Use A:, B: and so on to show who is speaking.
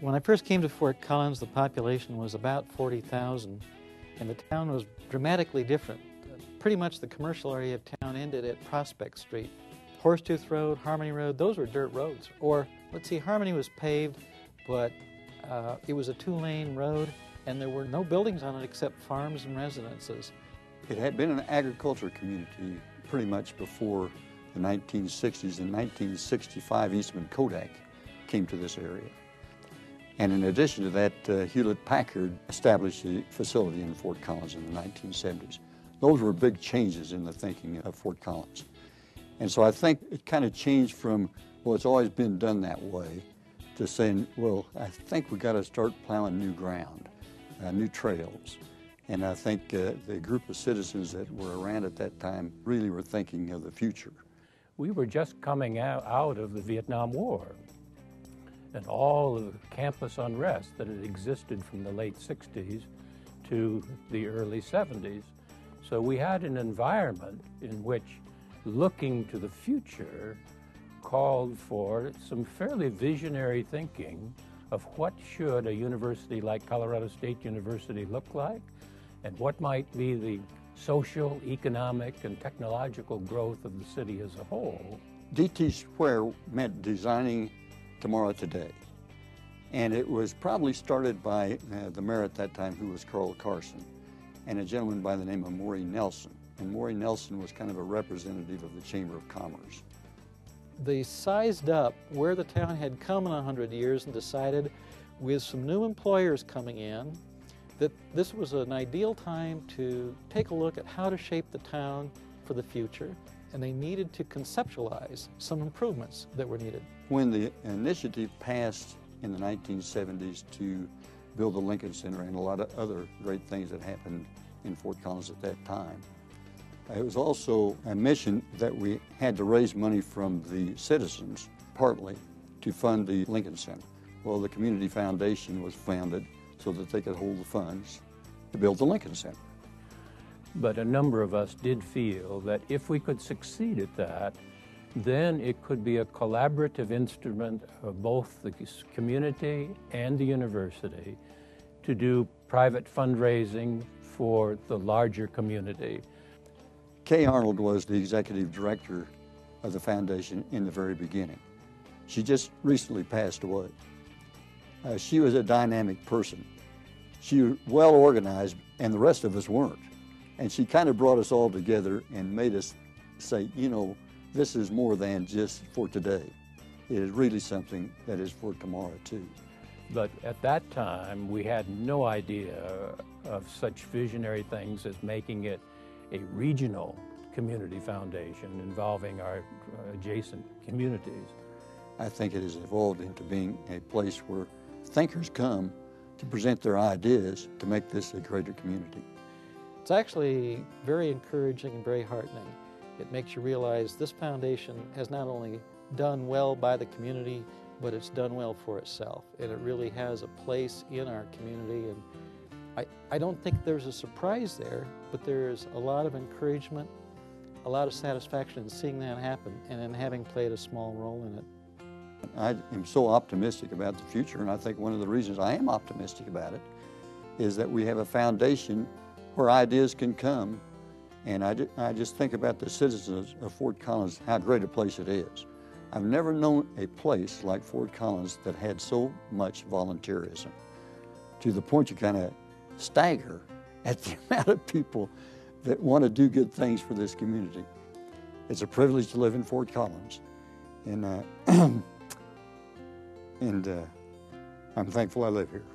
A: When I first came to Fort Collins, the population was about 40,000, and the town was dramatically different. Pretty much the commercial area of town ended at Prospect Street. Horsetooth Road, Harmony Road, those were dirt roads. Or, let's see, Harmony was paved, but it was a two-lane road, and there were no buildings on it except farms and residences.
B: It had been an agriculture community pretty much before the 1960s. In 1965, Eastman Kodak came to this area. And in addition to that, Hewlett-Packard established a facility in Fort Collins in the 1970s. Those were big changes in the thinking of Fort Collins. And so I think it kind of changed from, well, it's always been done that way, to saying, well, I think we got to start plowing new ground, new trails. And I think the group of citizens that were around at that time really were thinking of the future.
C: We were just coming out of the Vietnam War, and all of the campus unrest that had existed from the late 60s to the early 70s. So we had an environment in which looking to the future called for some fairly visionary thinking of what should a university like Colorado State University look like, and what might be the social, economic, and technological growth of the city as a whole.
B: DT Square meant designing tomorrow today. And it was probably started by the mayor at that time, who was Carl Carson, and a gentleman by the name of Maury Nelson. And Maury Nelson was kind of a representative of the Chamber of Commerce.
A: They sized up where the town had come in 100 years and decided, with some new employers coming in, that this was an ideal time to take a look at how to shape the town for the future, and they needed to conceptualize some improvements that were needed.
B: When the initiative passed in the 1970s to build the Lincoln Center and a lot of other great things that happened in Fort Collins at that time, it was also a mission that we had to raise money from the citizens, partly, to fund the Lincoln Center. Well, the Community Foundation was founded so that they could hold the funds to build the Lincoln Center.
C: But a number of us did feel that if we could succeed at that, then it could be a collaborative instrument of both the community and the university to do private fundraising for the larger community.
B: Kay Arnold was the executive director of the foundation in the very beginning. She just recently passed away. She was a dynamic person. She was well organized, and the rest of us weren't. And she kind of brought us all together and made us say, you know, this is more than just for today. It is really something that is for tomorrow too.
C: But at that time, we had no idea of such visionary things as making it a regional community foundation involving our adjacent communities.
B: I think it has evolved into being a place where thinkers come to present their ideas to make this a greater community.
A: It's actually very encouraging and very heartening. It makes you realize this foundation has not only done well by the community, but it's done well for itself, and it really has a place in our community. And I don't think there's a surprise there, but there's a lot of encouragement, a lot of satisfaction in seeing that happen and in having played a small role in it.
B: I am so optimistic about the future, and I think one of the reasons I am optimistic about it is that we have a foundation where ideas can come. And I just think about the citizens of Fort Collins, how great a place it is. I've never known a place like Fort Collins that had so much volunteerism, to the point you kind of stagger at the amount of people that want to do good things for this community. It's a privilege to live in Fort Collins, and I'm thankful I live here.